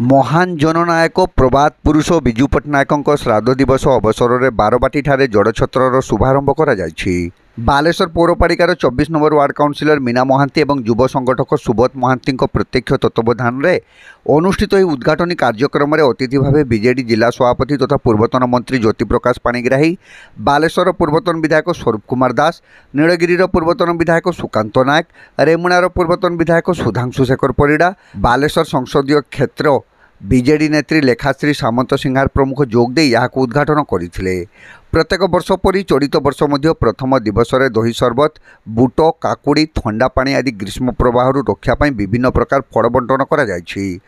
महान जननायक प्रभात पुरुष विजु पट्टनायक श्राद्ध दिवस अवसर में बारबाटी ठारे जड़छत्रर शुभारंभ करा बालेश्वर पौरपालिकार 24 number ward councillor Meena Mahanty और युव संगठक सुब्रत महांती प्रत्यक्ष तत्वावधान में अनुष्ठित उद्घाटनी कार्यक्रम में अतिथि भाव बीजेडी जिला सभापति तथा पूर्वतन मंत्री ज्योति प्रकाश पाणिग्राही, बालेश्वर पूर्वतन विधायक स्वरूप कुमार दास, नीलगिरी पूर्वतन विधायक सुकांत नायक, रेमुणार पूर्वतन विधायक सुधांशु शेखर परिड़ा, बालेश्वर संसदीय क्षेत्र बीजेडी नेत्री लेखाश्री सामंत सिंहार प्रमुख जोगदे यहाँ उद्घाटन करते। प्रत्येक वर्ष परी चलित वर्ष मध्य प्रथम दिवस में दही सरबत, बूट, काकुड़ी, ठंडा पानी आदि ग्रीष्म प्रवाह रक्षापी विभिन्न प्रकार फल बंटन करा जायछि।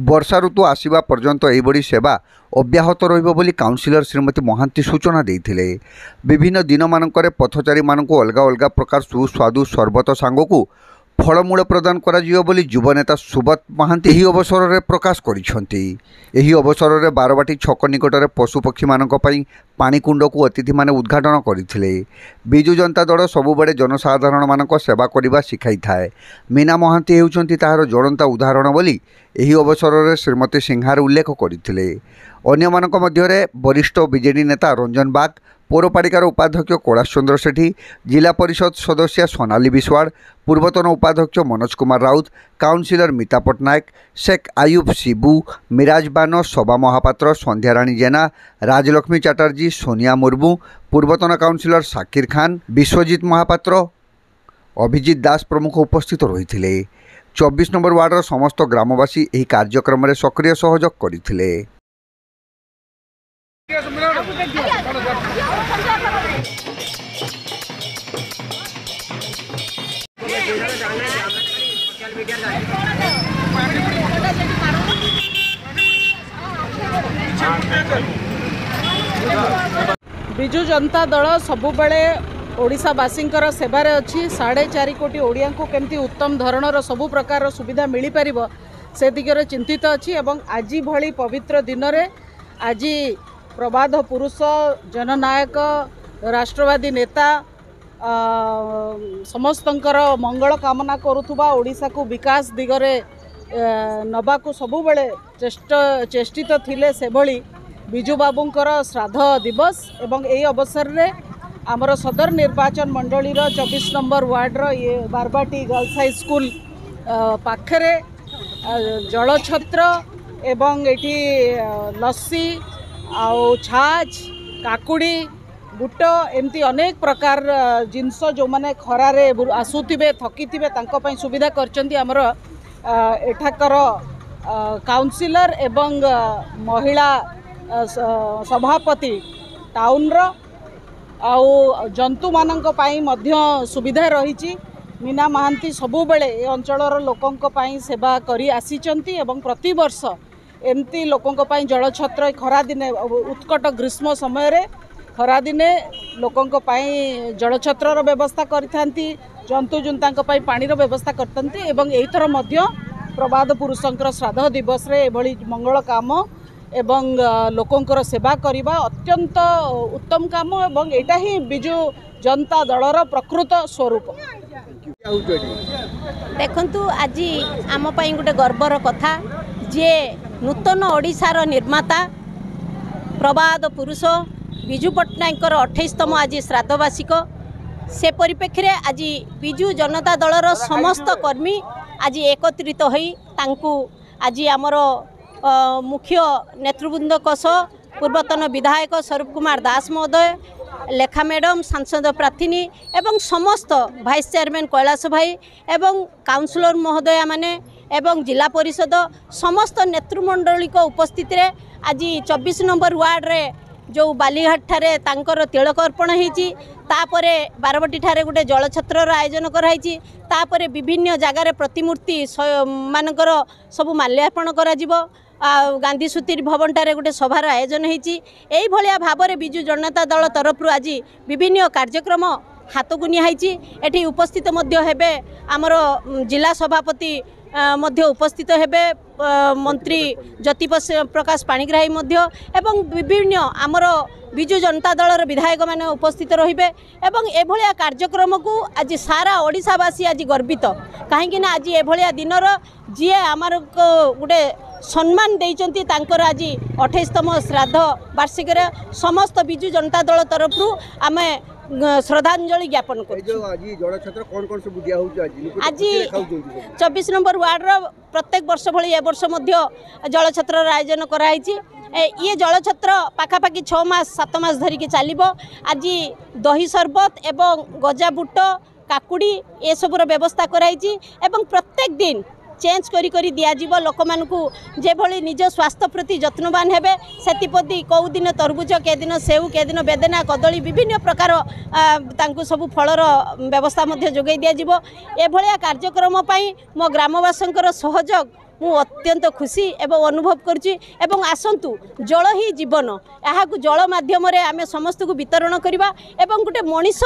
वर्षा ऋतु आसवा पर्यंत एभली सेवा अब्याहत रहिबो बोली काउंसिलर श्रीमती महांती सूचना देइथिले। विभिन्न दिन मानकरे पथचारी मानकु अलगा अलगा प्रकार सुस्वादु सरबत सांगकु फलमूल प्रदान करा जियो बोली युवनेता सुब्रत महांती एही अवसर में प्रकाश करिसेंती। एही अवसर में बारबाटी छक निकट में पशुपक्षी मानक पई पानी कुंड को अतिथि माने उद्घाटन करथिले। बिजु जनता दल सबुबेले जनसाधारण मानक सेवा करबा शिखाई थाए। मीना महांती हेउचंती ताहार ज्वलंता उदाहरण बोली एही अवसर में श्रीमती सिंहार उल्लेख करथिले। अन्य मानक मध्यरे वरिष्ठ बीजेडी नेता रंजन बाग, पौरपालिकार उपाध्यक्ष कैलाश चंद्र सेठी, जिला परिषद सदस्य सोनाली विश्वाड़, पूर्वतन उपाध्यक्ष मनोज कुमार राउत, काउंसिलर मीता पट्टनायक, शेख आयुब शिबू, मिराज बानो, शोभा महापात्र, संध्याराणी जेना, राजलक्ष्मी चटर्जी, सोनिया मुर्मू, पूर्वतन काउंसिलर शाकिर खान, विश्वजीत महापात्र, अभिजीत दास प्रमुख उपस्थित रही। 24 नंबर वार्डर समस्त ग्रामवासी यह कार्यक्रम में सक्रिय सहयोग करते। बिजु जनता दल सबुबले ओडिशावासींकर सेवार अच्छी। 4.5 कोटी ओडिया को केमती उत्तम धरणर सबु प्रकार सुविधा मिल पार से दिगरे चिंतित अच्छी। एवं आज भली पवित्र दिन में आज प्रबाध पुरुष जननायक राष्ट्रवादी नेता समस्तंकर मंगल कामना करुथुबा ओडिशा को विकास दिगरे नबा को सबुबले चेष्टित थिले से भली बिजु बाबूंकर श्राद्ध दिवस। एवं यही अवसर में आमर सदर निर्वाचन मंडली 24 नंबर वार्डर ये बारबाटी गर्ल्स हाई स्कूल पाखरे जलछत्र एवं एटी लस्सी आउ छाछ, काकुड़ी, बूट एमती अनेक प्रकार जिनस जो माने खरारे आसुथिबे थकिथिबे तांको पई सुविधा करचंती आमर एठाकर काउंसिलर एवं महिला सभापति टाउन रो आउ जंतु मानक पई मध्य सुविधा रही। मीना महांती सबुबले ए अंचलर लोकंक पई सेवा करी आसीचंती एवं प्रति वर्ष एमती लोकंक पई जलछत्र खरा दिने उत्कट ग्रीष्म समय रे खरा दिने लोकंक पई जलछत्रर व्यवस्था करथांती, जंतु जुंतांक पई पानीर व्यवस्था करथांती। एवं एथर मध्य प्रबाद पुरुषंकर श्राद्ध दिवस रे एभली मंगल काम एवं लोकंकर सेवा करबा अत्यंत उत्तम काम एवं एटा ही बिजु जनता दलर प्रकृत स्वरूप। देखंतु आज आम पई गोटे गर्वर कथा जे नूतन ओडिशार निर्माता प्रबाद पुरुष बिजु पट्टनायकर 28तम आज श्राद्धवार्षिक से परिप्रेक्षी रे आज बिजु जनता दलर समस्त कर्मी आज एकत्रित होई तांकु आज आमर मुख्य नेतृवृंद कस पूर्वतन विधायक स्वरूप कुमार दास महोदय, लेखा मैडम, सांसद प्रार्थिनी एवं समस्त भाइस चेयरमैन कैलाश भाई एवं काउंसिलर महोदया माने एवं जिला परिषद समस्त नेतृमंडली उपस्थित रे आज 24 नंबर वार्ड रे जो बालीघाट ठारे तांकर तिलक अर्पण होती, तापरे बारबाटी ठारे गोटे जलछत्रर आयोजन कराई, तापरे विभिन्न जगार प्रतिमूर्ति मानकर सब माल्यार्पण करा जिवो। गांधी सूतिर भवन ठारे गोटे सभार आयोजन होती। भाव में बिजु जनता दल तरफ आज विभिन्न कार्यक्रम हाथ को निहाई। एठी उपस्थित हेबे आमर जिला सभापति मध्य उपस्थित हेबे, मंत्री ज्योति प्रकाश पाणिग्राही एवं विभिन्न आमर विजु जनता दलर विधायक मैंने उपस्थित रहिबे एवं एभलिया कार्यक्रम को आज सारा ओडिशावासी आज गर्वित कहीं आज एभलिया दिनर जी आमर गोटे सम्मान देइचंती तांकर आज 28तम श्राद्ध वार्षिक समस्त विजु जनता दल तरफ आम श्रद्धांजलि ज्ञापन कर आज 24 नंबर वार्डर प्रत्येक वर्ष भली ए वर्ष जलछत्र आयोजन कराई ये जलछत्र पाखापाखि 6 मास 7 मास धरिकी चलो आज दही शरबत एवं गजा बुट काकुड़ी ये सबूर व्यवस्था कराई एवं प्रत्येक दिन चेंज करी करी दिया जीवो लोक मानकु जे भली निज स्वास्थ्य प्रति जत्नवान हेबे सेतिपति कौ दिन तरबुज के दिन सेउ के दिन बेदना कदली विभिन्न प्रकार तांकु सब फलर व्यवस्था मध्य जोगै दिया जीवो ए भलिया कार्यक्रम पई मो ग्रामवासींकर सहयोग मु अत्यंत खुशी एवं अनुभव करुच्ची एवं आसंतु जल ही जीवन यहाँ जल माध्यम आम समस्त को वितरण करवा एवं गोटे मनीष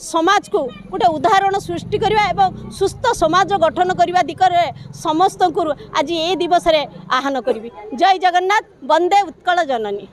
समाज को गोटे उदाहरण सृष्टि करवा एवं सुस्थ समाज गठन करने दिगरे समस्त को आज ये दिवस रे आह्वान करी। जय जगन्नाथ, वंदे उत्कल जननी।